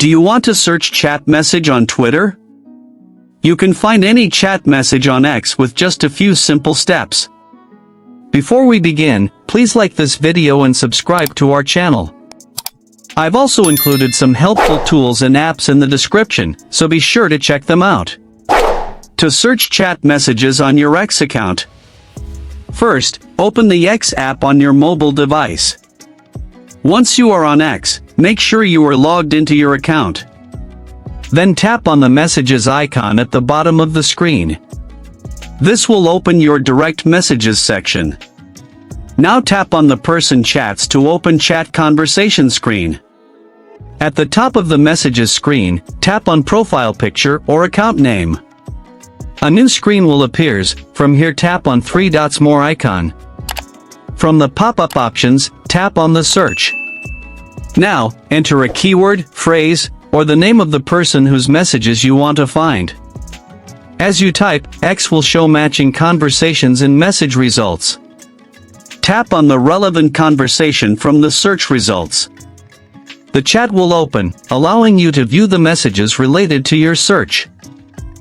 Do you want to search chat message on Twitter? You can find any chat message on X with just a few simple steps. Before we begin, please like this video and subscribe to our channel. I've also included some helpful tools and apps in the description, so be sure to check them out. To search chat messages on your X account, first, open the X app on your mobile device. Once you are on X, make sure you are logged into your account. Then tap on the messages icon at the bottom of the screen. This will open your direct messages section. Now tap on the person chats to open chat conversation screen. At the top of the messages screen, tap on profile picture or account name. A new screen will appear. From here tap on 3 dots more icon. From the pop-up options, tap on the search. Now, enter a keyword, phrase, or the name of the person whose messages you want to find. As you type, X will show matching conversations in message results. Tap on the relevant conversation from the search results. The chat will open, allowing you to view the messages related to your search.